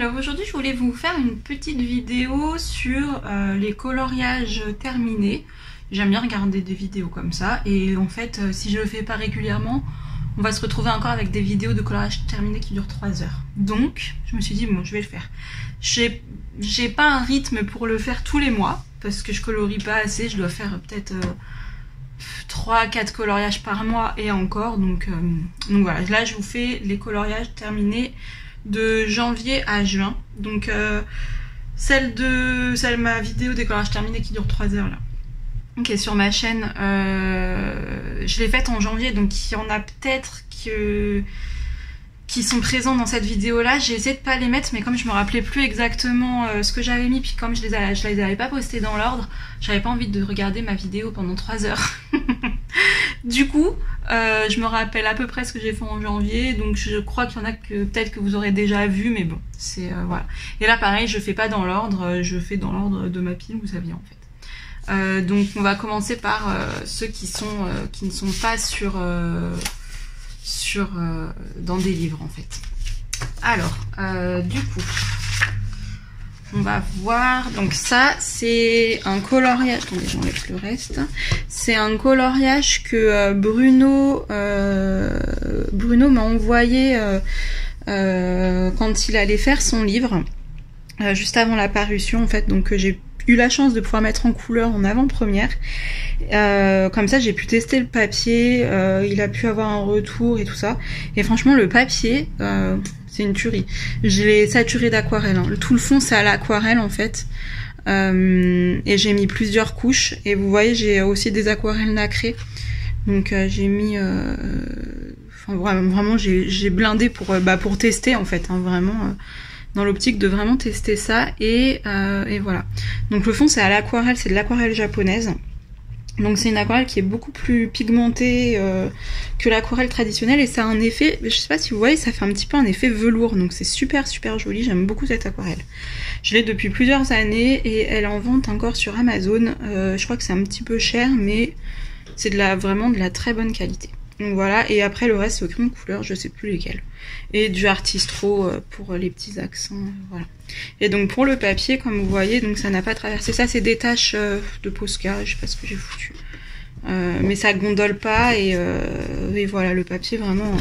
Alors aujourd'hui je voulais vous faire une petite vidéo sur les coloriages terminés. J'aime bien regarder des vidéos comme ça et en fait si je le fais pas régulièrement on va se retrouver encore avec des vidéos de coloriage terminé qui durent 3 heures. Donc je me suis dit bon je vais le faire. J'ai pas un rythme pour le faire tous les mois parce que je colorie pas assez, je dois faire peut-être 3-4 coloriages par mois et encore donc voilà, là je vous fais les coloriages terminés de janvier à juin, donc celle ma vidéo des coloriages terminés qui dure 3 heures là, qui est sur ma chaîne, je l'ai faite en janvier, donc il y en a peut-être qui sont présents dans cette vidéo là. J'ai essayé de pas les mettre mais comme je me rappelais plus exactement ce que j'avais mis, puis comme je les avais pas postés dans l'ordre, j'avais pas envie de regarder ma vidéo pendant 3 heures. Du coup je me rappelle à peu près ce que j'ai fait en janvier, donc je crois qu'il y en a que peut-être que vous aurez déjà vu, mais bon c'est voilà. Et là pareil je fais pas dans l'ordre, je fais dans l'ordre de ma pile, vous saviez en fait. Donc on va commencer par ceux qui ne sont pas dans des livres en fait. Alors du coup on va voir, donc ça c'est un coloriage, attendez j'enlève le reste, c'est un coloriage que Bruno m'a envoyé quand il allait faire son livre, juste avant la parution en fait, donc j'ai eu la chance de pouvoir mettre en couleur en avant-première, comme ça j'ai pu tester le papier, il a pu avoir un retour et tout ça, et franchement le papier c'est une tuerie. Je l'ai saturé d'aquarelle, hein. Tout le fond c'est à l'aquarelle en fait, et j'ai mis plusieurs couches, et vous voyez j'ai aussi des aquarelles nacrées, donc j'ai mis enfin vraiment j'ai blindé pour tester en fait, hein, vraiment dans l'optique de vraiment tester ça, et voilà. Donc le fond c'est à l'aquarelle, c'est de l'aquarelle japonaise, donc c'est une aquarelle qui est beaucoup plus pigmentée que l'aquarelle traditionnelle, et ça a un effet, je sais pas si vous voyez, ça fait un petit peu un effet velours, donc c'est super joli, j'aime beaucoup cette aquarelle. Je l'ai depuis plusieurs années et elle est en vente encore sur Amazon, je crois que c'est un petit peu cher mais c'est vraiment de la très bonne qualité. Donc voilà, et après le reste c'est au crayon de couleur, je sais plus lesquels. Et du Artistro pour les petits accents, voilà. Et donc pour le papier, comme vous voyez, donc ça n'a pas traversé, ça c'est des taches de Posca, je sais pas ce que j'ai foutu. Mais ça gondole pas, et voilà, le papier vraiment,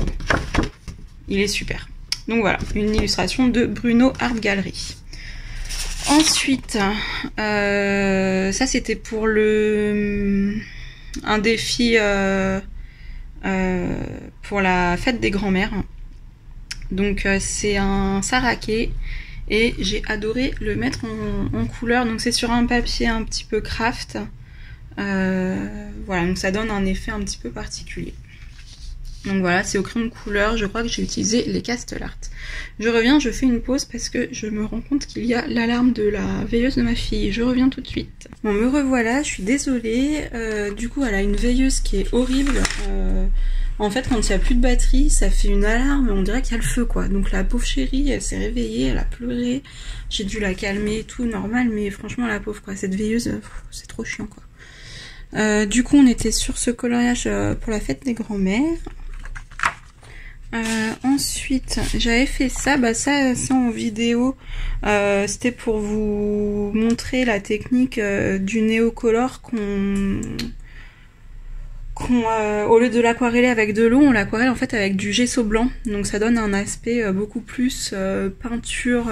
il est super. Donc voilà, une illustration de Bruno Art Gallery. Ensuite, ça c'était pour un défi pour la fête des grands-mères. Donc c'est un saraké et j'ai adoré le mettre en couleur. Donc c'est sur un papier un petit peu craft. Voilà, donc ça donne un effet un petit peu particulier. Donc voilà, c'est au crayon de couleur, je crois que j'ai utilisé les Castellart. Je reviens, je fais une pause parce que je me rends compte qu'il y a l'alarme de la veilleuse de ma fille. Je reviens tout de suite. Bon, me revoilà, je suis désolée. Du coup, elle a une veilleuse qui est horrible. En fait, quand il n'y a plus de batterie, ça fait une alarme, on dirait qu'il y a le feu, quoi. Donc la pauvre chérie, elle s'est réveillée, elle a pleuré. J'ai dû la calmer et tout, normal, mais franchement, la pauvre, quoi. Cette veilleuse, c'est trop chiant, quoi. Du coup, on était sur ce coloriage pour la fête des grands-mères. Ensuite j'avais fait ça, ça en vidéo, c'était pour vous montrer la technique du néocolor au lieu de l'aquareller avec de l'eau, on l'aquarelle en fait avec du gesso blanc, donc ça donne un aspect beaucoup plus peinture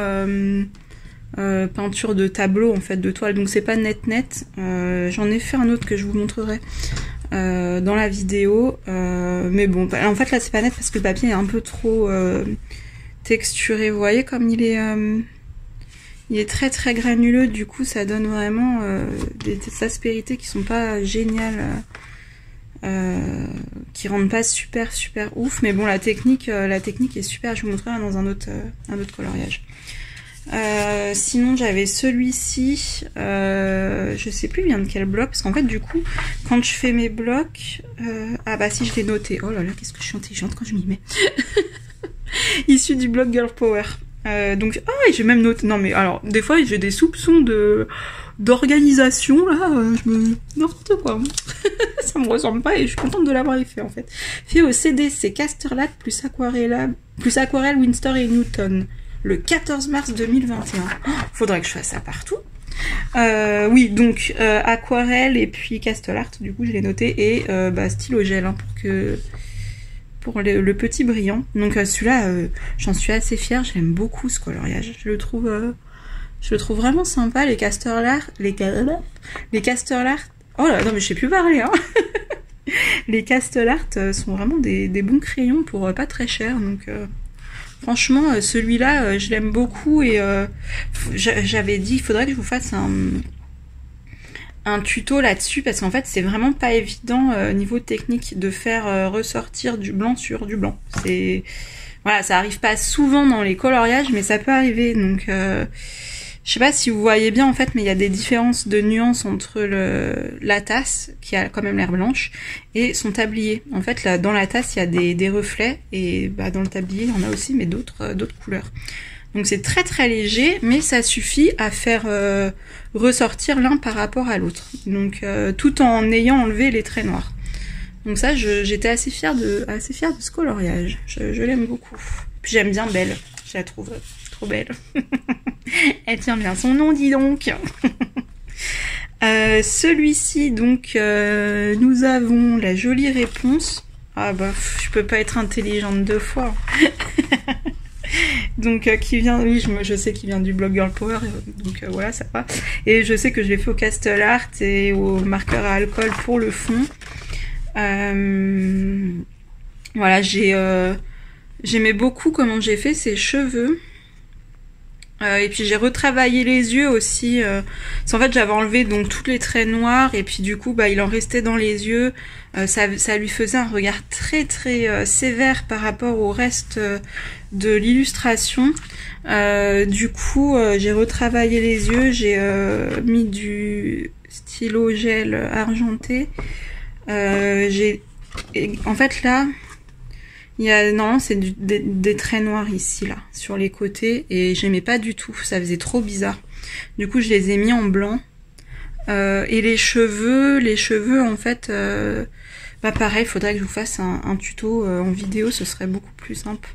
de tableau en fait, de toile, donc c'est pas net. J'en ai fait un autre que je vous montrerai dans la vidéo, mais bon en fait là c'est pas net parce que le papier est un peu trop texturé, vous voyez comme il est très granuleux, du coup ça donne vraiment des aspérités qui sont pas géniales, qui rendent pas super ouf, mais bon la technique est super, je vous montrerai dans un autre coloriage. Sinon j'avais celui-ci, je sais plus il vient de quel bloc, parce qu'en fait du coup quand je fais mes blocs, ah bah si je l'ai noté, oh là là qu'est-ce que je suis intelligente quand je m'y mets. Issu du blog Girl Power, donc ah j'ai même noté, non mais alors des fois j'ai des soupçons d'organisation là, n'importe quoi. Ça me ressemble pas et je suis contente de l'avoir fait en fait. Fait au CDC Castellart plus aquarelle Winstor et Newton. le 14 mars 2021. Oh, faudrait que je fasse ça partout. Oui, donc aquarelle et puis Castle Art, du coup je l'ai noté, et stylo gel hein, pour le petit brillant. Donc celui-là, j'en suis assez fière, j'aime beaucoup ce coloriage. Je le trouve vraiment sympa. Les Castle Art, les Castle Art. Oh là, non mais je sais plus parler. Hein. Les Castle Art sont vraiment des bons crayons pour pas très cher, donc. Franchement, celui-là, je l'aime beaucoup et j'avais dit il faudrait que je vous fasse un tuto là-dessus parce qu'en fait, c'est vraiment pas évident niveau technique de faire ressortir du blanc sur du blanc. Voilà, ça arrive pas souvent dans les coloriages, mais ça peut arriver. Donc, je sais pas si vous voyez bien en fait, mais il y a des différences de nuances entre la tasse qui a quand même l'air blanche et son tablier. En fait, là, dans la tasse, il y a des reflets et dans le tablier, il y en a aussi, mais d'autres couleurs. Donc c'est très très léger, mais ça suffit à faire ressortir l'un par rapport à l'autre. Donc tout en ayant enlevé les traits noirs. Donc ça, j'étais assez fière de ce coloriage. Je l'aime beaucoup. Puis j'aime bien Belle. Je la trouve trop belle. Elle tient bien son nom, dis donc. Celui-ci, donc, nous avons la jolie réponse. Ah bah, je peux pas être intelligente deux fois. Donc, qui vient, oui, je sais qu'il vient du blog Girl Power, donc voilà, ça va. Et je sais que je l'ai fait au Castle Art et au marqueur à alcool pour le fond. Voilà, j'aimais beaucoup comment j'ai fait ses cheveux. Et puis j'ai retravaillé les yeux aussi. En fait, j'avais enlevé donc tous les traits noirs et puis du coup, il en restait dans les yeux. Ça lui faisait un regard très très sévère par rapport au reste de l'illustration. Du coup, j'ai retravaillé les yeux. J'ai mis du stylo gel argenté. En fait là. Normalement c'est des traits noirs ici là sur les côtés et j'aimais pas du tout, ça faisait trop bizarre. Du coup je les ai mis en blanc et les cheveux en fait pareil, faudrait que je vous fasse un tuto en vidéo, ce serait beaucoup plus simple.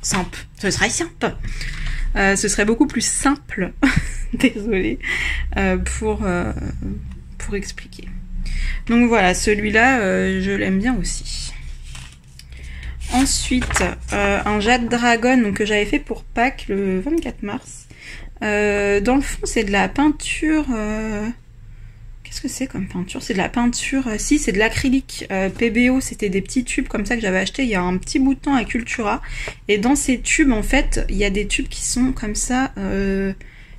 Ce serait simple. Ce serait beaucoup plus simple. Désolée pour expliquer. Donc voilà, celui-là je l'aime bien aussi. Ensuite, un Jade Dragon donc, que j'avais fait pour Pâques le 24 mars. Dans le fond, c'est de la peinture... Qu'est-ce que c'est comme peinture? C'est de la peinture... si, c'est de l'acrylique. PBO, c'était des petits tubes comme ça que j'avais acheté il y a un petit bout de temps à Cultura. Et dans ces tubes, en fait, il y a des tubes qui sont comme ça. Il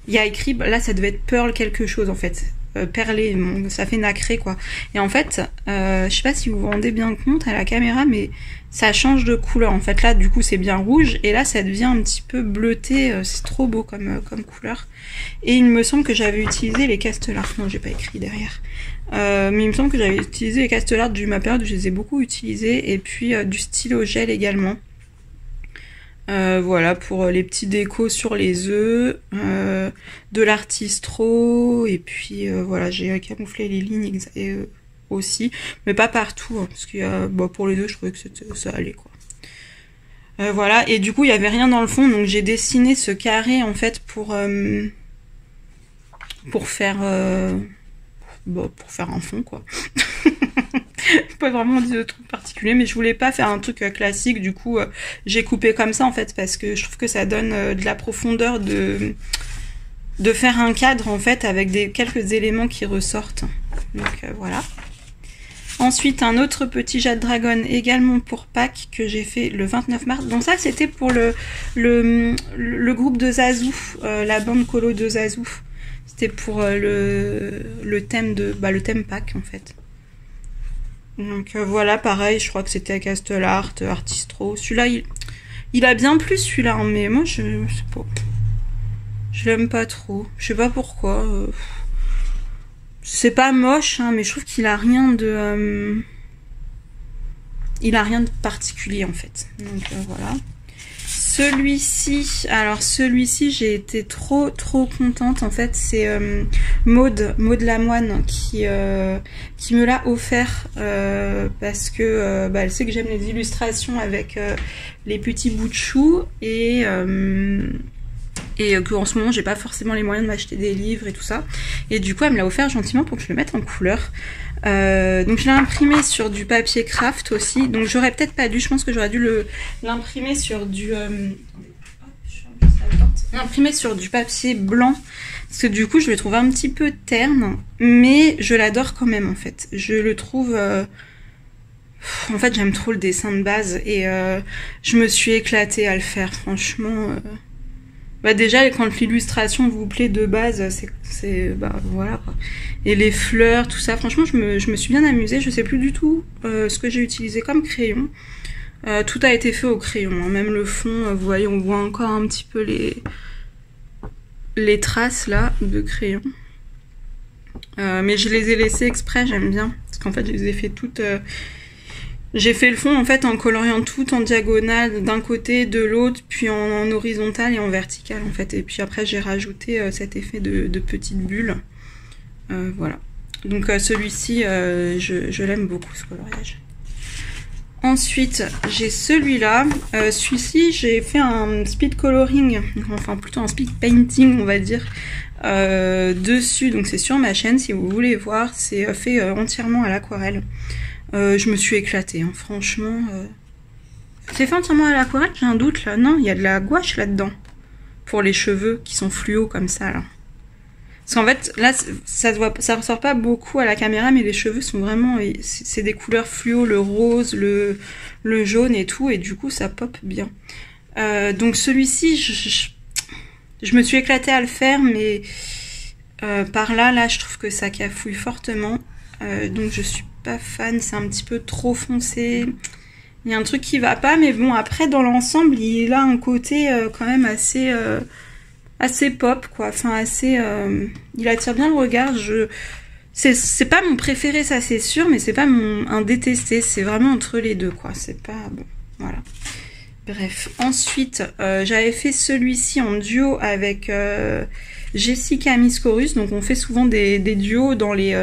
y a écrit... Là, ça devait être Pearl quelque chose, en fait. Perlé, ça fait nacré quoi. Et en fait, je sais pas si vous vous rendez bien compte à la caméra, mais ça change de couleur. En fait là, du coup, c'est bien rouge et là, ça devient un petit peu bleuté. C'est trop beau comme couleur. Et il me semble que j'avais utilisé les Castle Art. Non, j'ai pas écrit derrière. Mais il me semble que j'avais utilisé les Castle Art ma période où je les ai beaucoup utilisés et puis du stylo gel également. Voilà, pour les petits décos sur les œufs, de l'artistro, et puis voilà, j'ai camouflé les lignes aussi, mais pas partout, hein, parce qu'il y a, pour les œufs, je trouvais que ça allait, quoi. Voilà, et du coup, il y avait rien dans le fond, donc j'ai dessiné ce carré, en fait, pour faire un fond, quoi. Pas vraiment de truc particulier, mais je voulais pas faire un truc classique, du coup j'ai coupé comme ça en fait parce que je trouve que ça donne de la profondeur de faire un cadre en fait avec quelques éléments qui ressortent. Donc voilà. Ensuite un autre petit Jade Dragon également pour Pâques que j'ai fait le 29 mars. Donc ça c'était pour le groupe de Zazou, la bande colo de Zazou. C'était pour le thème le thème Pâques en fait. Donc voilà, pareil, je crois que c'était à Castle Art, Artistro. Celui-là, il a bien plu celui-là, hein, mais moi je sais pas. Je l'aime pas trop. Je sais pas pourquoi. C'est pas moche, hein, mais je trouve qu'il a rien de. Il a rien de particulier en fait. Donc voilà. celui-ci, alors celui-ci j'ai été trop contente en fait, c'est Maud Lamoine qui me l'a offert parce que elle sait que j'aime les illustrations avec les petits bouts de chou et que en ce moment j'ai pas forcément les moyens de m'acheter des livres et tout ça, et du coup elle me l'a offert gentiment pour que je le mette en couleur. Donc je l'ai imprimé sur du papier craft aussi, donc j'aurais peut-être pas dû, je pense que j'aurais dû l'imprimer sur du papier blanc, parce que du coup je le trouve un petit peu terne, mais je l'adore quand même en fait. Je le trouve en fait j'aime trop le dessin de base et je me suis éclatée à le faire, franchement. Déjà quand l'illustration vous plaît de base, c'est voilà quoi. Et les fleurs, tout ça, franchement je me suis bien amusée. Je sais plus du tout ce que j'ai utilisé comme crayon. Tout a été fait au crayon, hein. Même le fond, vous voyez, on voit encore un petit peu les traces là de crayon. Mais je les ai laissées exprès, j'aime bien, parce qu'en fait je les ai fait toutes. J'ai fait le fond en fait en coloriant tout en diagonale d'un côté, de l'autre, puis en horizontal et en vertical en fait. Et puis après j'ai rajouté cet effet de petites bulles. Voilà. Donc celui-ci, je l'aime beaucoup ce coloriage. Ensuite j'ai celui-là. Celui-ci j'ai fait un speed coloring, enfin plutôt un speed painting on va dire. Dessus, donc c'est sur ma chaîne si vous voulez voir. C'est fait entièrement à l'aquarelle. Je me suis éclatée, hein, franchement. C'est fait entièrement à l'aquarelle, j'ai un doute là. Non, il y a de la gouache là-dedans. Pour les cheveux qui sont fluo comme ça là. Parce qu'en fait, là, ça ressort pas beaucoup à la caméra, mais les cheveux sont vraiment. C'est des couleurs fluo, le rose, le jaune et tout, et du coup ça pop bien. Donc celui-ci, je me suis éclatée à le faire, mais par là, je trouve que ça cafouille fortement. Donc je suis pas fan, c'est un petit peu trop foncé, il y a un truc qui va pas, mais bon après dans l'ensemble il a un côté quand même assez pop quoi, enfin assez il attire bien le regard. C'est pas mon préféré, ça c'est sûr, mais c'est pas un détesté, c'est vraiment entre les deux quoi, c'est pas bon, voilà. Bref, ensuite j'avais fait celui-ci en duo avec Jessica Miscorus, donc on fait souvent des duos dans les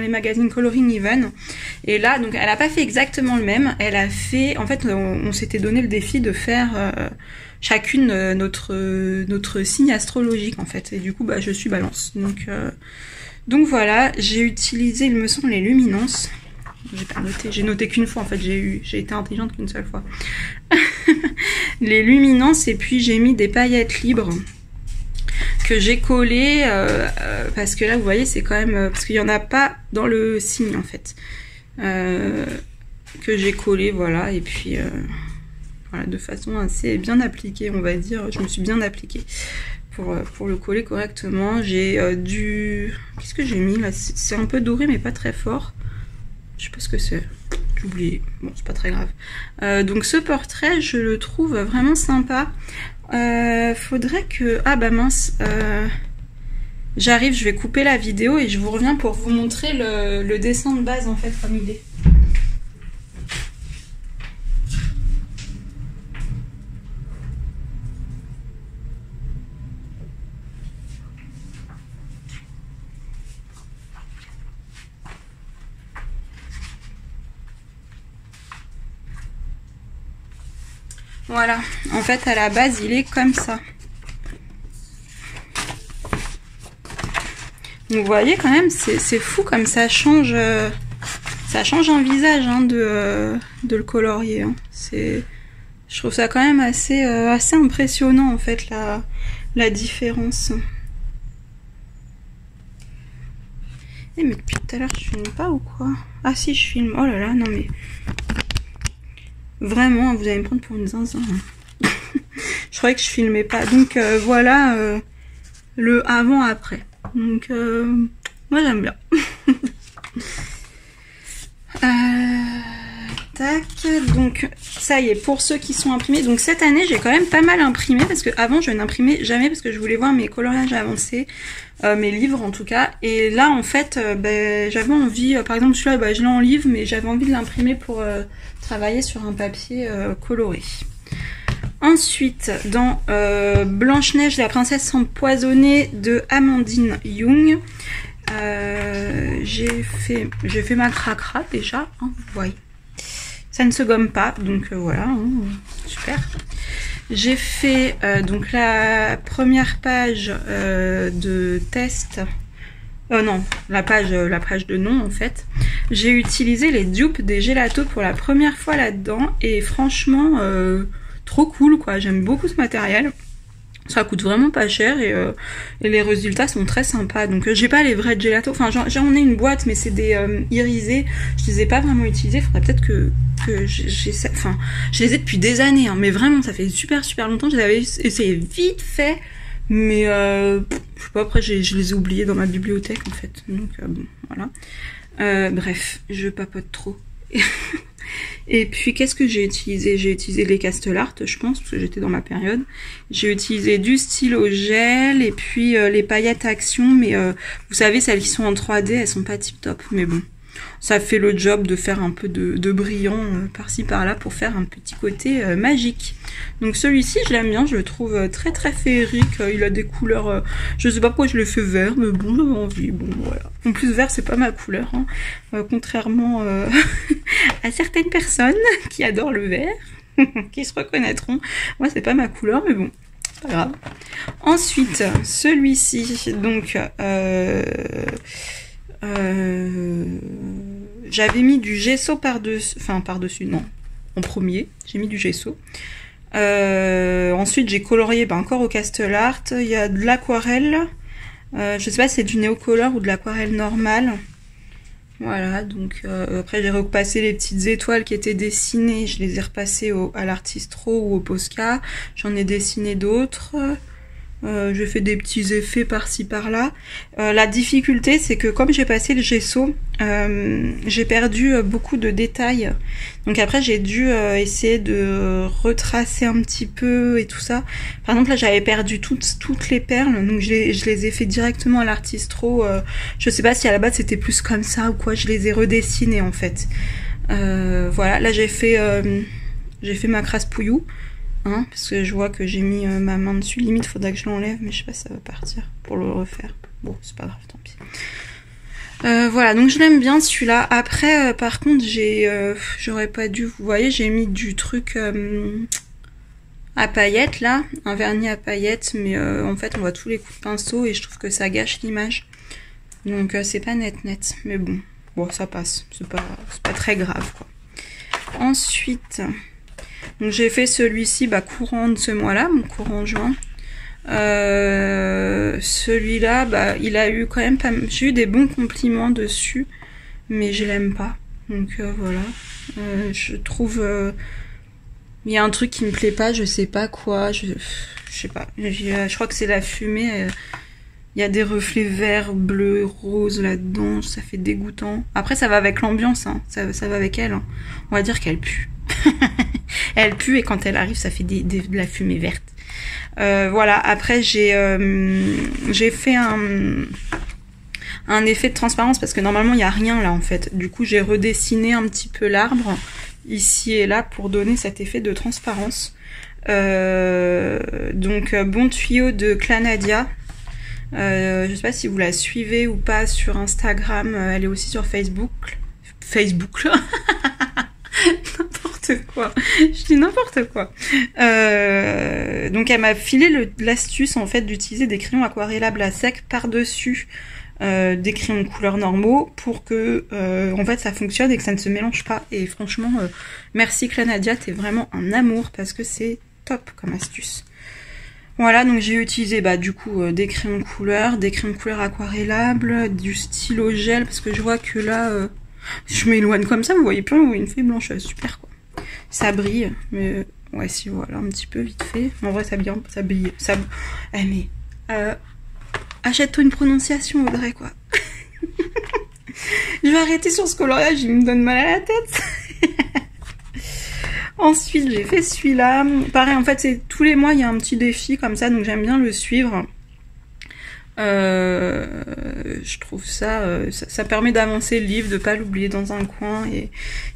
magazines Coloring Even. Et là, donc elle a pas fait exactement le même. Elle a fait, en fait, on s'était donné le défi de faire chacune notre signe astrologique en fait. Et du coup, je suis Balance. Donc voilà, j'ai utilisé, il me semble, les luminances. J'ai pas noté, j'ai noté qu'une fois en fait. J'ai été intelligente qu'une seule fois. Les luminances, et puis j'ai mis des paillettes libres que j'ai collé parce que là vous voyez c'est quand même parce qu'il y en a pas dans le signe en fait, que j'ai collé, voilà. Et puis voilà, de façon assez bien appliquée on va dire, je me suis bien appliquée pour le coller correctement. J'ai qu'est-ce que j'ai mis là, c'est un peu doré mais pas très fort, je sais pas ce que c'est, j'ai oublié, bon c'est pas très grave. Donc ce portrait je le trouve vraiment sympa. Faudrait que... Ah bah mince, j'arrive, je vais couper la vidéo et je vous reviens pour vous montrer le dessin de base en fait comme il est. Voilà, en fait à la base il est comme ça. Vous voyez quand même, c'est fou comme ça change un visage hein, de le colorier. Hein. Je trouve ça quand même assez impressionnant en fait la différence. Eh mais depuis tout à l'heure je filme pas ou quoi? Ah si je filme, oh là là, non mais... Vraiment, vous allez me prendre pour une zinzin. Je croyais que je filmais pas. Donc voilà le avant-après. Donc moi j'aime bien. Tac, donc ça y est, pour ceux qui sont imprimés. Donc cette année j'ai quand même pas mal imprimé, parce que avant je n'imprimais jamais parce que je voulais voir mes coloriages avancés, mes livres en tout cas. Et là en fait j'avais envie, par exemple celui-là je l'ai en livre, mais j'avais envie de l'imprimer pour travailler sur un papier coloré. Ensuite, dans Blanche-Neige et la princesse empoisonnée de Amandine Young, j'ai fait ma cracra déjà, hein, vous voyez. Ça ne se gomme pas, donc voilà, hein, super. J'ai fait donc la première page de test. Non, la page de nom en fait. J'ai utilisé les dupes des Gelato pour la première fois là-dedans et franchement trop cool quoi. J'aime beaucoup ce matériel. Ça coûte vraiment pas cher et les résultats sont très sympas. Donc j'ai pas les vrais Gelato. Enfin j'en ai une boîte mais c'est des irisés. Je les ai pas vraiment utilisés. Faudrait peut-être que j'essaie. Enfin je les ai depuis des années. Hein, mais vraiment ça fait super longtemps. Je les avais essayé vite fait. Mais je sais pas, après je les ai oubliés dans ma bibliothèque en fait. Donc bon, voilà. Bref, je papote trop. Et puis qu'est-ce que j'ai utilisé? J'ai utilisé les Castellart, je pense, parce que j'étais dans ma période. J'ai utilisé du stylo gel et puis les paillettes Action, mais vous savez, celles qui sont en 3D, elles sont pas tip top, mais bon. Ça fait le job de faire un peu de brillant par-ci par-là pour faire un petit côté magique. Donc celui-ci, je l'aime bien, je le trouve très féerique. Il a des couleurs, je sais pas pourquoi je le fais vert, mais bon, j'avais envie. Bon, voilà. En plus, vert, c'est pas ma couleur, hein. Contrairement à certaines personnes qui adorent le vert, qui se reconnaîtront. Moi, c'est pas ma couleur, mais bon, pas grave. Ensuite, celui-ci, donc... j'avais mis du gesso par-dessus, enfin par-dessus, non, en premier, j'ai mis du gesso. Ensuite j'ai colorié encore au Castellart, il y a de l'aquarelle, je sais pas si c'est du néocolor ou de l'aquarelle normale. Voilà, donc après j'ai repassé les petites étoiles qui étaient dessinées, je les ai repassées à l'Artistro ou au Posca, j'en ai dessiné d'autres. J'ai fait des petits effets par-ci par-là. La difficulté, c'est que comme j'ai passé le gesso, j'ai perdu beaucoup de détails. Donc après, j'ai dû essayer de retracer un petit peu et tout ça. Par exemple, là, j'avais perdu toutes les perles, donc je les ai fait directement à l'Artistro. Je sais pas si à la base c'était plus comme ça ou quoi. Je les ai redessinées en fait. Voilà, là j'ai fait ma crasse pouillou. Hein, parce que je vois que j'ai mis ma main dessus, limite faudrait que je l'enlève, mais je sais pas si ça va partir pour le refaire. Bon, c'est pas grave, tant pis. Voilà, donc je l'aime bien celui-là. Après, par contre, j'aurais pas dû, vous voyez, j'ai mis du truc à paillettes là, un vernis à paillettes, mais en fait on voit tous les coups de pinceau et je trouve que ça gâche l'image. Donc c'est pas net, mais bon, ça passe, c'est pas très grave quoi. Ensuite... Donc j'ai fait celui-ci courant de ce mois-là, mon courant juin. Celui-là, il a eu quand même pas... J'ai eu des bons compliments dessus, mais je l'aime pas. Donc voilà. Je trouve... Il y a un truc qui me plaît pas, je sais pas quoi. Je sais pas. Je crois que c'est la fumée. Il y a des reflets verts, bleus, roses là-dedans. Ça fait dégoûtant. Après ça va avec l'ambiance, hein. Ça va avec elle. Hein. On va dire qu'elle pue. Elle pue et quand elle arrive ça fait de la fumée verte. Voilà, après j'ai fait un effet de transparence parce que normalement il n'y a rien là en fait. Du coup j'ai redessiné un petit peu l'arbre ici et là pour donner cet effet de transparence. Donc bon tuyau de Clanadia. Je sais pas si vous la suivez ou pas sur Instagram, elle est aussi sur Facebook là. N'importe quoi, je dis n'importe quoi. Donc elle m'a filé l'astuce en fait d'utiliser des crayons aquarellables à sec par-dessus des crayons de couleur normaux pour que en fait ça fonctionne et que ça ne se mélange pas. Et franchement merci Clanadia, t'es vraiment un amour parce que c'est top comme astuce. Voilà, donc j'ai utilisé du coup des crayons de couleur aquarellables, du stylo gel parce que je vois que là je m'éloigne comme ça, vous voyez plus une feuille blanche, super quoi. Ça brille, mais ouais si voilà, un petit peu vite fait. En vrai ça brille. Mais achète-toi une prononciation Audrey quoi. Je vais arrêter sur ce coloriage, il me donne mal à la tête. Ensuite j'ai fait celui-là. Pareil en fait c'est tous les mois il y a un petit défi comme ça, donc j'aime bien le suivre. Je trouve ça permet d'avancer le livre, de pas l'oublier dans un coin et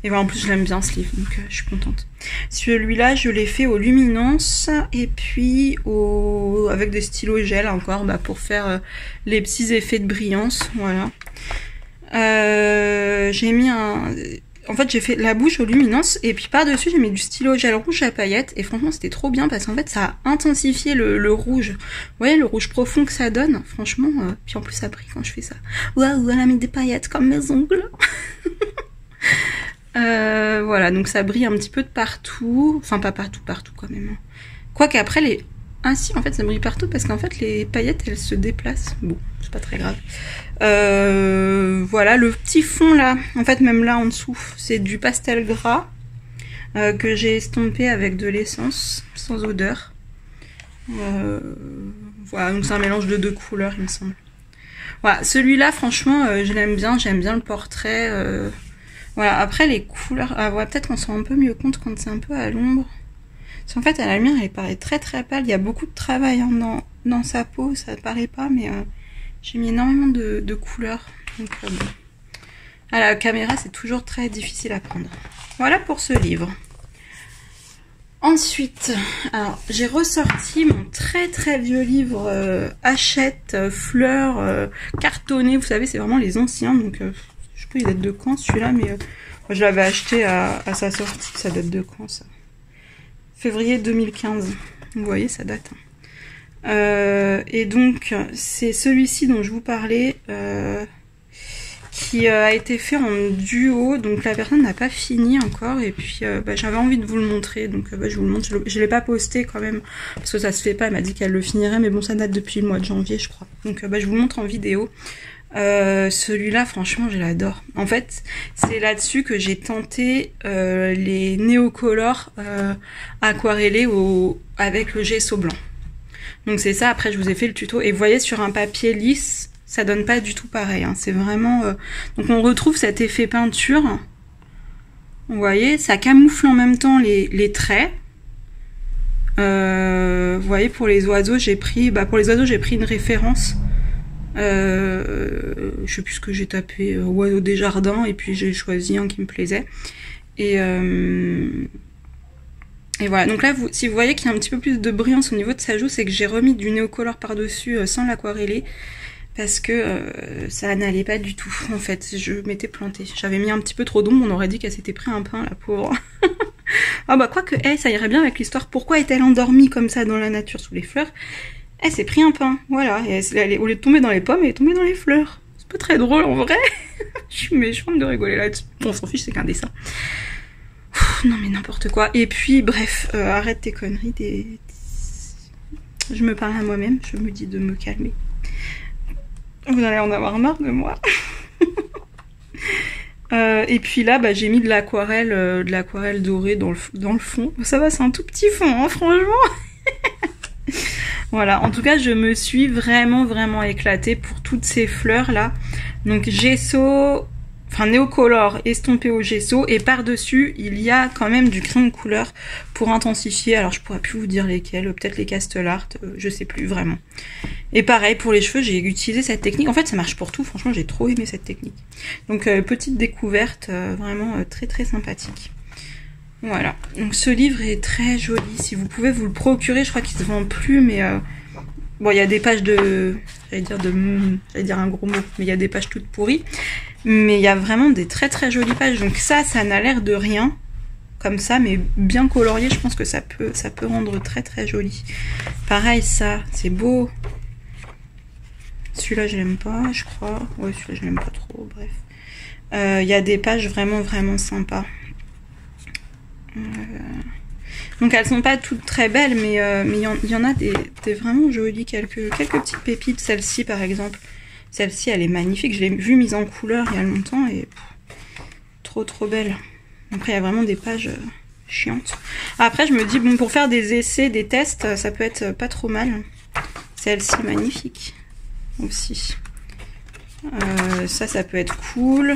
voilà, en plus je l'aime bien ce livre, donc je suis contente. Celui-là je l'ai fait au luminance et puis avec des stylos gel encore pour faire les petits effets de brillance, voilà. J'ai mis en fait j'ai fait la bouche au luminance et puis par dessus j'ai mis du stylo gel rouge à paillettes et franchement c'était trop bien parce qu'en fait ça a intensifié le rouge. Vous voyez le rouge profond que ça donne, franchement, puis en plus ça brille quand je fais ça. Waouh, elle a mis des paillettes comme mes ongles. Voilà, donc ça brille un petit peu de partout, enfin pas partout quand même. Quoique après ah si, en fait ça brille partout parce qu'en fait les paillettes elles se déplacent. Bon, c'est pas très grave. Voilà, le petit fond là, en fait même là en dessous, c'est du pastel gras que j'ai estompé avec de l'essence sans odeur. Voilà, donc c'est un mélange de 2 couleurs il me semble. Voilà, celui-là franchement je l'aime bien, j'aime bien le portrait. Voilà, après les couleurs, ouais, peut-être on se rend un peu mieux compte quand c'est un peu à l'ombre. Parce qu'en fait à la lumière elle paraît très très pâle, il y a beaucoup de travail hein, dans sa peau, ça paraît pas mais j'ai mis énormément de couleurs. Donc bon. À la caméra c'est toujours très difficile à prendre. Voilà pour ce livre. Ensuite, alors j'ai ressorti mon très très vieux livre Hachette, fleurs, cartonné, vous savez c'est vraiment les anciens, donc je sais pas il date de quand celui-là, mais je l'avais acheté à sa sortie, ça date de quand ça? Février 2015, vous voyez ça date. Et donc c'est celui-ci dont je vous parlais qui a été fait en duo, donc la personne n'a pas fini encore et puis j'avais envie de vous le montrer, donc je vous le montre. Je l'ai pas posté quand même parce que ça se fait pas, elle m'a dit qu'elle le finirait mais bon ça date depuis le mois de janvier je crois, donc je vous le montre en vidéo. Celui-là franchement je l'adore. En fait c'est là-dessus que j'ai tenté les néocolores aquarellés avec le gesso blanc. Donc c'est ça, après je vous ai fait le tuto et vous voyez sur un papier lisse ça donne pas du tout pareil hein. C'est vraiment donc on retrouve cet effet peinture, vous voyez, ça camoufle en même temps les traits. Vous voyez pour les oiseaux j'ai pris une référence. Je sais plus ce que j'ai tapé, oiseau des jardins, et puis j'ai choisi un qui me plaisait. Et voilà, donc là, si vous voyez qu'il y a un petit peu plus de brillance au niveau de sa joue, c'est que j'ai remis du néocolore par-dessus sans l'aquareller, parce que ça n'allait pas du tout, en fait, je m'étais plantée. J'avais mis un petit peu trop d'ombre, on aurait dit qu'elle s'était pris un pain, la pauvre. Ah bah quoique, ça irait bien avec l'histoire, pourquoi est-elle endormie comme ça dans la nature sous les fleurs? Elle s'est pris un pain, voilà, et au lieu de tomber dans les pommes, elle est tombée dans les fleurs. C'est pas très drôle en vrai. Je suis méchante de rigoler là-dessus. Bon, on s'en fiche, c'est qu'un dessin. Non mais n'importe quoi. Et puis bref, arrête tes conneries. Je me parle à moi-même, je me dis de me calmer. Vous allez en avoir marre de moi. Et puis là, j'ai mis de l'aquarelle dorée dans le fond. Ça va, c'est un tout petit fond, hein, franchement. Voilà, en tout cas, je me suis vraiment, vraiment éclatée pour toutes ces fleurs-là. Donc, gesso, enfin, néocolore estompé au gesso. Et par-dessus, il y a quand même du crayon de couleur pour intensifier. Alors, je pourrais plus vous dire lesquels. Peut-être les Castellart, je sais plus vraiment. Et pareil, pour les cheveux, j'ai utilisé cette technique. En fait, ça marche pour tout. Franchement, j'ai trop aimé cette technique. Donc, petite découverte, vraiment très, très sympathique. Voilà, donc ce livre est très joli, si vous pouvez vous le procurer, je crois qu'il se vend plus, mais bon, il y a des pages j'allais dire un gros mot, mais il y a des pages toutes pourries, mais il y a vraiment des très très jolies pages, donc ça n'a l'air de rien, comme ça, mais bien colorié, je pense que ça peut rendre très très joli. Pareil, ça, c'est beau. Celui-là, je l'aime pas, je crois. Ouais, celui-là, je l'aime pas trop, bref. Il y a des pages vraiment vraiment sympas. Donc elles sont pas toutes très belles, mais il y en a des vraiment jolies, quelques petites pépites. Celle-ci par exemple, celle-ci elle est magnifique, je l'ai vue mise en couleur il y a longtemps et trop trop belle. Après il y a vraiment des pages chiantes. Après je me dis bon, pour faire des essais, des tests, ça peut être pas trop mal. Celle-ci magnifique aussi. Ça peut être cool.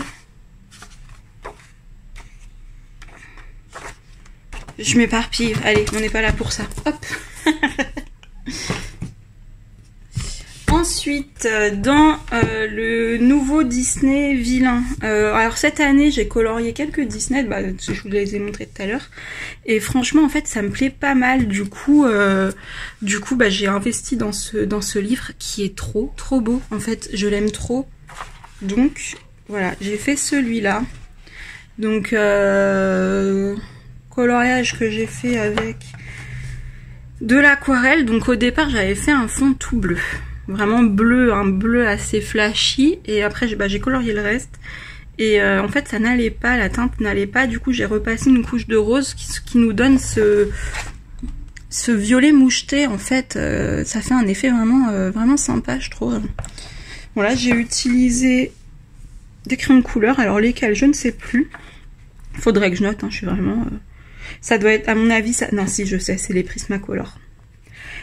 Je m'éparpille, allez, on n'est pas là pour ça. Hop. Ensuite, dans le nouveau Disney Vilain. Alors cette année, j'ai colorié quelques Disney, je vous les ai montrés tout à l'heure. Et franchement, en fait, ça me plaît pas mal. Du coup, j'ai investi dans ce livre qui est trop beau. En fait, je l'aime trop. Donc, voilà, j'ai fait celui-là. Donc, coloriage que j'ai fait avec de l'aquarelle. Donc, au départ, j'avais fait un fond tout bleu. Vraiment bleu, un bleu assez flashy. Et après, j'ai colorié le reste. Et en fait, ça n'allait pas, la teinte n'allait pas. Du coup, j'ai repassé une couche de rose qui nous donne ce violet moucheté. En fait, ça fait un effet vraiment sympa, je trouve. Voilà, j'ai utilisé des crayons de couleur. Alors, lesquels, je ne sais plus. Faudrait que je note, hein, je suis vraiment... Ça doit être, à mon avis, ça... Non, si, je sais, c'est les Prismacolor.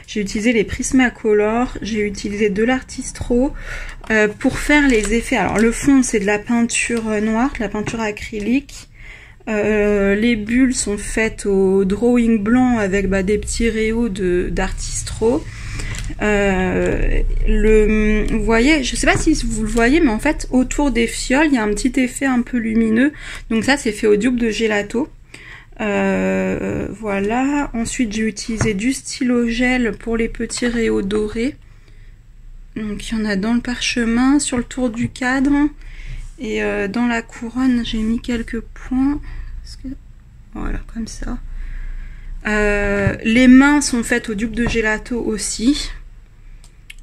J'ai utilisé les Prismacolor, j'ai utilisé de l'Artistro pour faire les effets. Alors, le fond, c'est de la peinture noire, de la peinture acrylique. Les bulles sont faites au drawing blanc avec des petits rayos d'Artistro. Vous voyez, je sais pas si vous le voyez, mais en fait, autour des fioles, il y a un petit effet un peu lumineux. Donc ça, c'est fait au double de gelato. Voilà. Ensuite, j'ai utilisé du stylo gel pour les petits rayos dorés. Donc, il y en a dans le parchemin, sur le tour du cadre. Et dans la couronne, j'ai mis quelques points. Voilà, comme ça. Les mains sont faites au double de gelato aussi.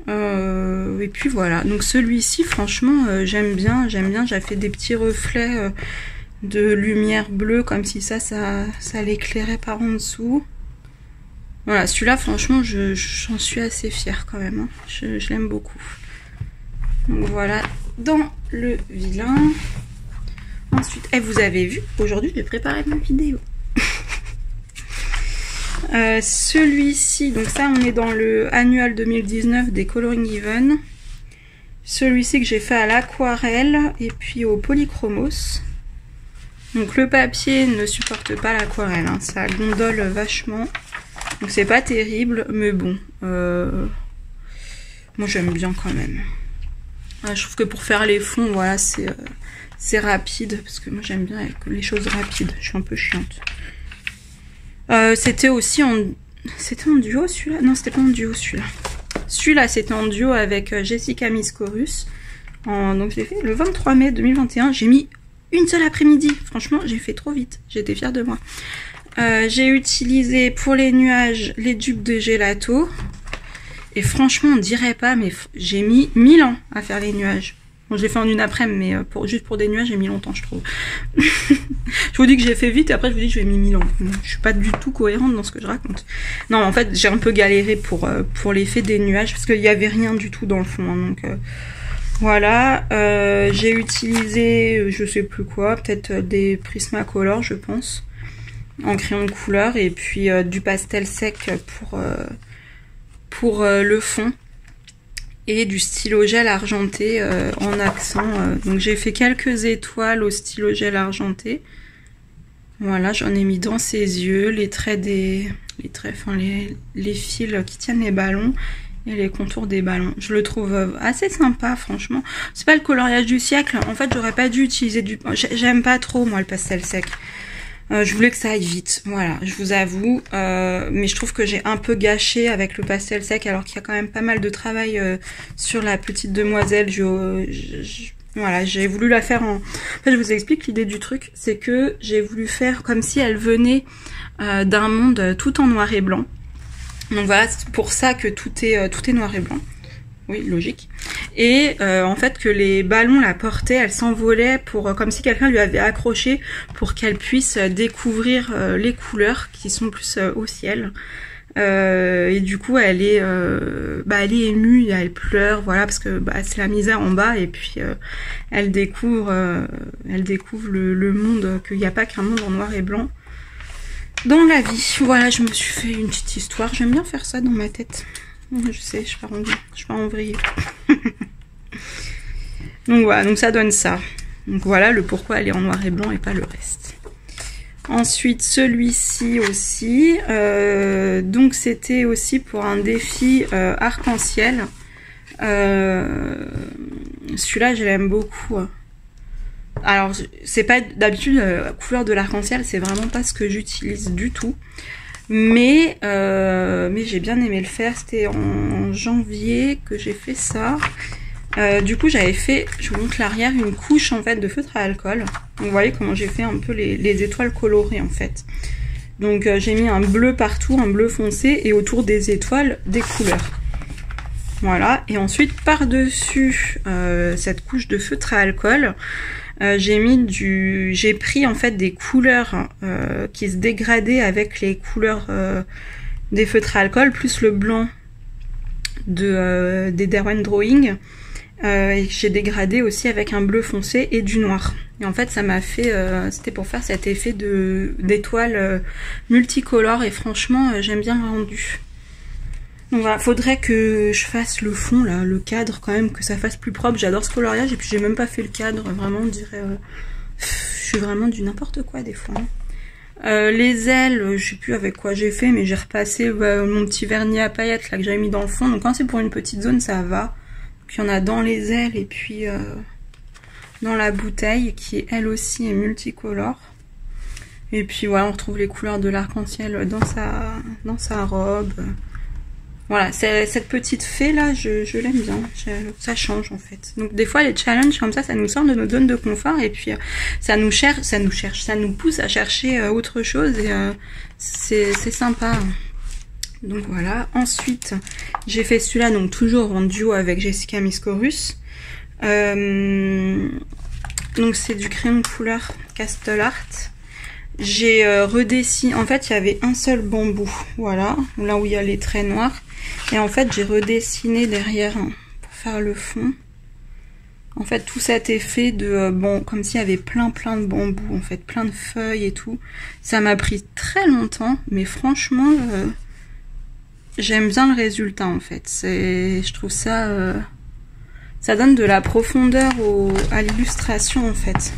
Et puis voilà. Donc celui-ci, franchement, j'aime bien. J'ai fait des petits reflets de lumière bleue, comme si ça l'éclairait par en dessous. Voilà, celui-là, franchement, j'en suis assez fière quand même. Hein. Je l'aime beaucoup. Donc voilà, dans le vilain. Ensuite, vous avez vu, aujourd'hui, j'ai préparé ma vidéo. Celui-ci, donc ça, on est dans le annual 2019 des Coloring Even. Celui-ci que j'ai fait à l'aquarelle et puis au polychromos. Donc le papier ne supporte pas l'aquarelle, hein, ça gondole vachement. Donc c'est pas terrible, mais bon. Moi j'aime bien quand même. Je trouve que pour faire les fonds, voilà, c'est rapide. Parce que moi j'aime bien avec les choses rapides. Je suis un peu chiante. C'était aussi en... C'était en duo celui-là? Non, c'était pas en duo celui-là. Celui-là c'était en duo avec Jessica Miscorus. Donc je l'ai fait le 23 mai 2021. J'ai mis une seule après-midi. Franchement, j'ai fait trop vite. J'étais fière de moi. J'ai utilisé pour les nuages les dupes de gelato. Et franchement, on dirait pas, mais j'ai mis 1000 ans à faire les nuages. Bon, je l'ai fait en une après-midi, mais juste pour des nuages, j'ai mis longtemps, je trouve. Je vous dis que j'ai fait vite, et après je vous dis que j'ai mis 1000 ans. Je suis pas du tout cohérente dans ce que je raconte. Non, en fait, j'ai un peu galéré pour l'effet des nuages, parce qu'il y avait rien du tout dans le fond. Hein, donc voilà. J'ai utilisé, je sais plus quoi, peut-être des Prismacolor, je pense, en crayon de couleur, et puis du pastel sec pour le fond. Et du stylo gel argenté en accent. Donc j'ai fait quelques étoiles au stylo gel argenté. Voilà, j'en ai mis dans ses yeux, les traits les fils qui tiennent les ballons et les contours des ballons. Je le trouve assez sympa, franchement. C'est pas le coloriage du siècle. En fait, j'aurais pas dû utiliser du... J'aime pas trop, moi, le pastel sec. Je voulais que ça aille vite, voilà, je vous avoue, mais je trouve que j'ai un peu gâché avec le pastel sec, alors qu'il y a quand même pas mal de travail sur la petite demoiselle. Voilà, j'ai voulu la faire en... En fait, je vous explique l'idée du truc, c'est que j'ai voulu faire comme si elle venait d'un monde tout en noir et blanc. Donc voilà, c'est pour ça que tout est noir et blanc. Oui, logique. Et en fait que les ballons la portaient, elle s'envolait comme si quelqu'un lui avait accroché pour qu'elle puisse découvrir les couleurs qui sont plus au ciel. Et du coup elle est émue, elle pleure, voilà, parce que c'est la misère en bas, et puis elle découvre le monde, qu'il n'y a pas qu'un monde en noir et blanc dans la vie. Voilà, je me suis fait une petite histoire, j'aime bien faire ça dans ma tête. Je sais, je pars en vrille. Donc voilà, donc ça donne ça. Donc voilà le pourquoi elle est en noir et blanc et pas le reste. Ensuite, celui-ci aussi. Donc c'était aussi pour un défi arc-en-ciel. Celui-là, je l'aime beaucoup. Alors, c'est pas d'habitude la couleur de l'arc-en-ciel, c'est vraiment pas ce que j'utilise du tout. Mais j'ai bien aimé le faire. C'était en janvier que j'ai fait ça. Du coup, j'avais fait, je vous montre l'arrière, une couche en fait de feutre à alcool. Donc, vous voyez comment j'ai fait un peu les étoiles colorées en fait. Donc, j'ai mis un bleu partout, un bleu foncé, et autour des étoiles, des couleurs. Voilà. Et ensuite, par-dessus cette couche de feutre à alcool, j'ai pris en fait des couleurs qui se dégradaient avec les couleurs des feutres à alcool, plus le blanc des Derwent Drawing. Et j'ai dégradé aussi avec un bleu foncé et du noir. Et en fait, ça m'a fait, c'était pour faire cet effet d'étoiles multicolores, et franchement, j'aime bien le rendu. Donc voilà, faudrait que je fasse le fond là, le cadre quand même, que ça fasse plus propre. J'adore ce coloriage, et puis j'ai même pas fait le cadre, vraiment on dirait, je suis vraiment du n'importe quoi des fois. Les ailes, je sais plus avec quoi j'ai fait, mais j'ai repassé mon petit vernis à paillettes là que j'avais mis dans le fond. Donc quand c'est pour une petite zone, ça va. Puis il y en a dans les ailes et puis dans la bouteille qui elle aussi est multicolore. Et puis voilà, on retrouve les couleurs de l'arc-en-ciel dans sa robe. Voilà, cette petite fée là, je l'aime bien, ça change en fait. Donc des fois les challenges comme ça nous sort de nos zones de confort, et puis ça nous pousse à chercher autre chose, et c'est sympa. Donc voilà, ensuite j'ai fait celui-là, donc toujours en duo avec Jessica Miscorus. Donc c'est du crayon de couleur Castle Art. J'ai redessiné, en fait il y avait un seul bambou, voilà, là où il y a les traits noirs. Et en fait j'ai redessiné derrière pour faire le fond. En fait tout cet effet de, bon, comme s'il y avait plein de bambous, en fait, plein de feuilles et tout. Ça m'a pris très longtemps, mais franchement, j'aime bien le résultat en fait. Je trouve ça, ça donne de la profondeur à l'illustration en fait.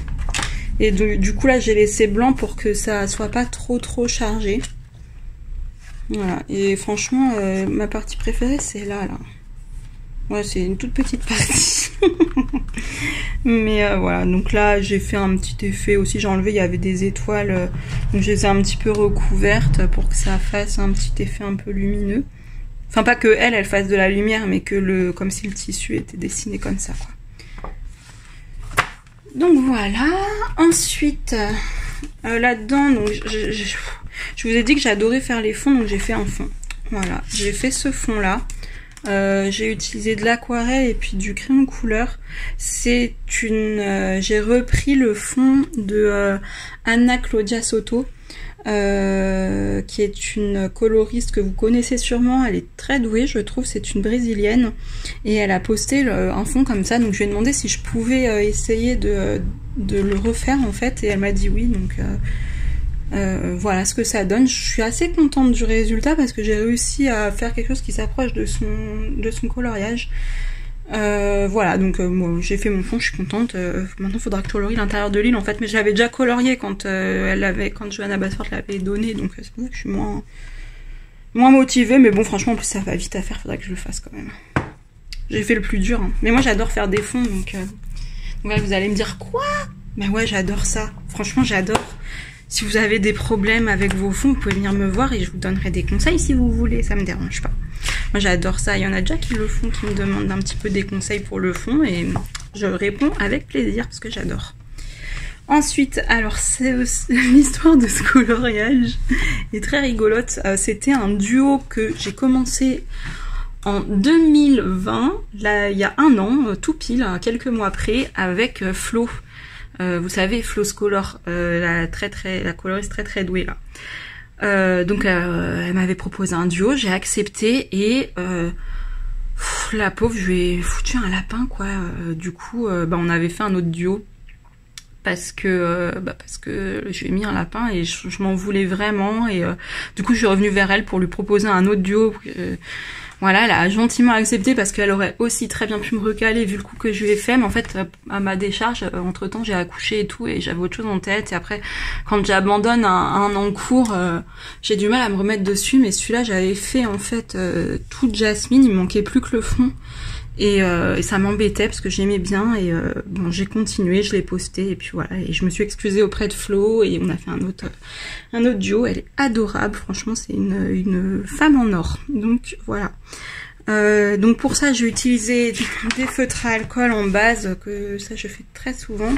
Et du coup là j'ai laissé blanc pour que ça soit pas trop chargé. Voilà, et franchement ma partie préférée c'est là. Ouais, c'est une toute petite partie. Mais voilà, donc là j'ai fait un petit effet aussi, j'ai enlevé, il y avait des étoiles, donc je les ai un petit peu recouvertes pour que ça fasse un petit effet un peu lumineux. Enfin pas que elle fasse de la lumière, mais que comme si le tissu était dessiné comme ça quoi. Donc voilà, ensuite là-dedans, donc je vous ai dit que j'adorais faire les fonds, donc j'ai fait un fond. Voilà, j'ai fait ce fond là. J'ai utilisé de l'aquarelle et puis du crayon couleur. J'ai repris le fond de Anna Claudia Soto, qui est une coloriste que vous connaissez sûrement. Elle est très douée, je trouve. C'est une brésilienne et elle a posté un fond comme ça. Donc je lui ai demandé si je pouvais essayer de le refaire en fait, et elle m'a dit oui. Donc voilà ce que ça donne. Je suis assez contente du résultat parce que j'ai réussi à faire quelque chose qui s'approche de son coloriage. Voilà, donc moi j'ai fait mon fond, je suis contente. Maintenant il faudra que je colorie l'intérieur de l'île en fait, mais je l'avais déjà colorié quand Johanna Basford l'avait donné, donc c'est pour ça que je suis moins motivée, mais bon franchement en plus ça va vite à faire, faudra que je le fasse quand même. J'ai fait le plus dur, hein. Mais moi j'adore faire des fonds, donc là vous allez me dire quoi? Bah ouais, j'adore ça, franchement j'adore. Si vous avez des problèmes avec vos fonds, vous pouvez venir me voir et je vous donnerai des conseils si vous voulez, ça me dérange pas. Moi j'adore ça, il y en a déjà qui le font, qui me demandent un petit peu des conseils pour le fond, et je réponds avec plaisir parce que j'adore. Ensuite, alors c'est l'histoire de ce coloriage est très rigolote. C'était un duo que j'ai commencé en 2020, là il y a un an, tout pile, quelques mois après, avec Flo. Vous savez, Flo Scolor, la coloriste très douée là. Donc elle m'avait proposé un duo, j'ai accepté, et la pauvre, je lui ai foutu un lapin quoi. Du coup, on avait fait un autre duo parce que je lui ai mis un lapin et je m'en voulais vraiment, et du coup je suis revenue vers elle pour lui proposer un autre duo. Voilà, elle a gentiment accepté parce qu'elle aurait aussi très bien pu me recaler vu le coup que je lui ai fait, mais en fait à ma décharge, entre temps j'ai accouché et tout, et j'avais autre chose en tête, et après quand j'abandonne un en cours, j'ai du mal à me remettre dessus. Mais celui-là j'avais fait en fait tout jasmine, il me manquait plus que le fond, Et ça m'embêtait parce que j'aimais bien et bon, j'ai continué, je l'ai posté et puis voilà, et je me suis excusée auprès de Flo et on a fait un autre duo. Elle est adorable, franchement c'est une femme en or, donc voilà. Donc pour ça j'ai utilisé des feutres à alcool en base, que ça je fais très souvent.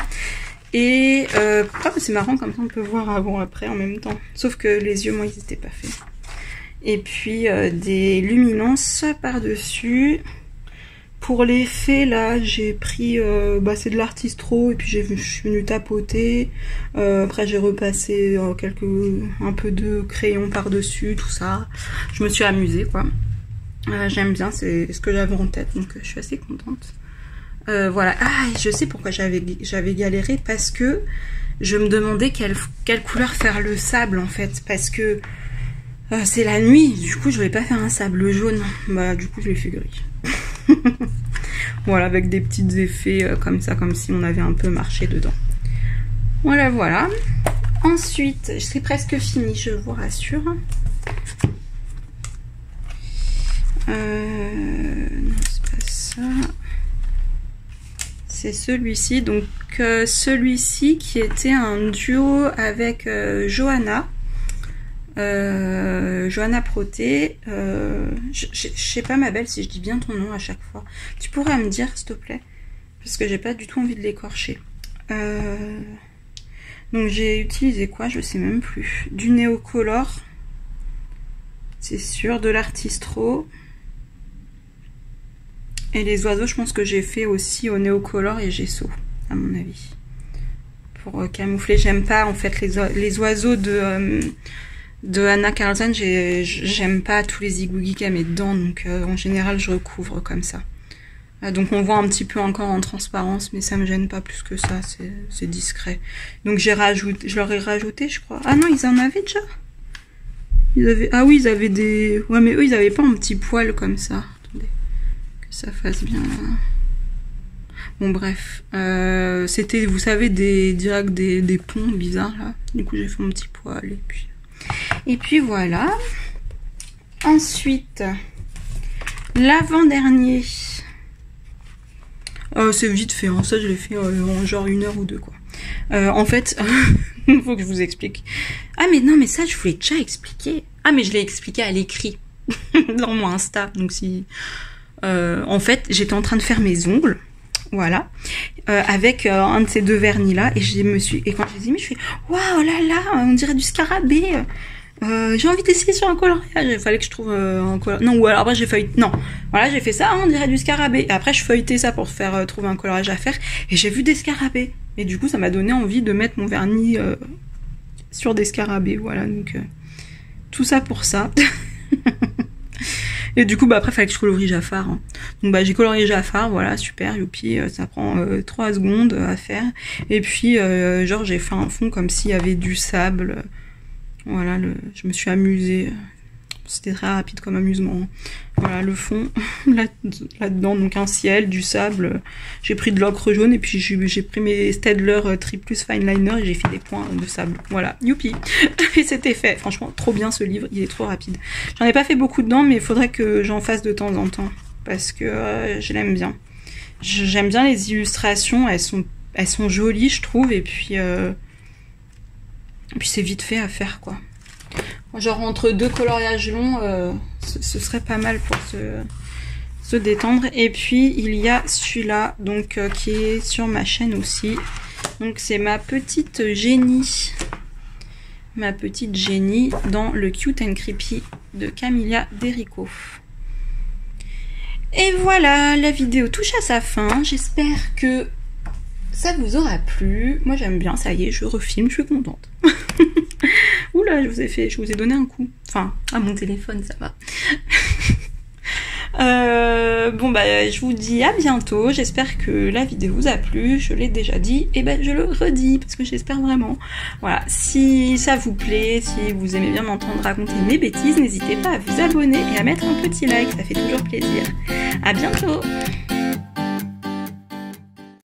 Et c'est marrant, comme ça on peut voir avant après en même temps, sauf que les yeux moi ils n'étaient pas faits. Et puis des luminances par dessus. Pour l'effet là j'ai pris c'est de l'Artistro et puis je suis venue tapoter, après j'ai repassé un peu de crayon par dessus, tout ça, je me suis amusée quoi. J'aime bien, c'est ce que j'avais en tête, donc je suis assez contente. Voilà, je sais pourquoi j'avais galéré, parce que je me demandais quelle couleur faire le sable en fait, parce que c'est la nuit, du coup je voulais pas faire un sable jaune, du coup je l'ai fait gris. Voilà, avec des petits effets comme ça, comme si on avait un peu marché dedans. Voilà, voilà. Ensuite, c'est presque fini, je vous rassure. Non, c'est pas ça. C'est celui-ci. Donc, celui-ci qui était un duo avec Johanna. Johanna Proté, je sais pas ma belle si je dis bien ton nom à chaque fois. Tu pourrais me dire s'il te plaît, parce que j'ai pas du tout envie de l'écorcher. Donc j'ai utilisé quoi, je sais même plus. Du Neocolor, c'est sûr, de l'Artistro. Et les oiseaux, je pense que j'ai fait aussi au Neocolor et gesso, à mon avis. Pour camoufler, j'aime pas en fait les oiseaux de Anna Carlson, j'aime pas tous les zigouigis qu'elle met dedans, donc en général je recouvre comme ça. Donc on voit un petit peu encore en transparence, mais ça me gêne pas plus que ça, c'est discret. Donc je leur ai rajouté, je crois. Ah non, ils en avaient déjà. Ah oui, ils avaient des... Ouais, mais eux, ils avaient pas un petit poil comme ça. Attendez, que ça fasse bien là. Bon bref, c'était, vous savez, direct des ponts bizarres là. Du coup j'ai fait mon petit poil et puis voilà. Ensuite, l'avant-dernier. C'est vite fait, hein. Ça je l'ai fait en genre 1 heure ou 2 quoi. En fait, il faut que je vous explique. Ah mais non, mais ça je voulais déjà expliquer. Ah mais je l'ai expliqué à l'écrit dans mon Insta. Donc si, en fait, j'étais en train de faire mes ongles. Voilà, avec un de ces 2 vernis là, et quand j'ai dit, je fais waouh là là, on dirait du scarabée. J'ai envie d'essayer sur un coloriage. Il fallait que je trouve un coloriage. Non, ou alors après j'ai feuilleté. Non, voilà, j'ai fait ça, on dirait du scarabée. Et après je feuilletais ça pour faire trouver un coloriage à faire, et j'ai vu des scarabées. Et du coup ça m'a donné envie de mettre mon vernis sur des scarabées. Voilà, donc tout ça pour ça. Et du coup, après, il fallait que je colorie Jafar. Hein. Donc, j'ai colorié Jafar, voilà, super, youpi, ça prend 3 secondes à faire. Et puis, genre, j'ai fait un fond comme s'il y avait du sable. Voilà, je me suis amusée. C'était très rapide comme amusement. Hein. Voilà, le fond, là-dedans, donc un ciel, du sable. J'ai pris de l'ocre jaune et puis j'ai pris mes Staedtler Triplus Fine Liner et j'ai fait des points de sable. Voilà, youpi. Et c'était fait. Franchement, trop bien ce livre, il est trop rapide. J'en ai pas fait beaucoup dedans, mais il faudrait que j'en fasse de temps en temps. Parce que je l'aime bien. J'aime bien les illustrations, elles sont jolies, je trouve. Et puis c'est vite fait à faire, quoi. Genre entre 2 coloriages longs, ce serait pas mal pour se détendre. Et puis il y a celui-là, donc qui est sur ma chaîne aussi. Donc c'est ma petite génie. Ma petite génie dans le Cute and Creepy de Camilla Derico. Et voilà, la vidéo touche à sa fin. J'espère que ça vous aura plu. Moi j'aime bien, ça y est, je refilme, je suis contente. Oula, je vous ai donné un coup. Enfin, à mon téléphone, ça va. Je vous dis à bientôt. J'espère que la vidéo vous a plu. Je l'ai déjà dit, et je le redis parce que j'espère vraiment. Voilà, si ça vous plaît, si vous aimez bien m'entendre raconter mes bêtises, n'hésitez pas à vous abonner et à mettre un petit like, ça fait toujours plaisir. À bientôt.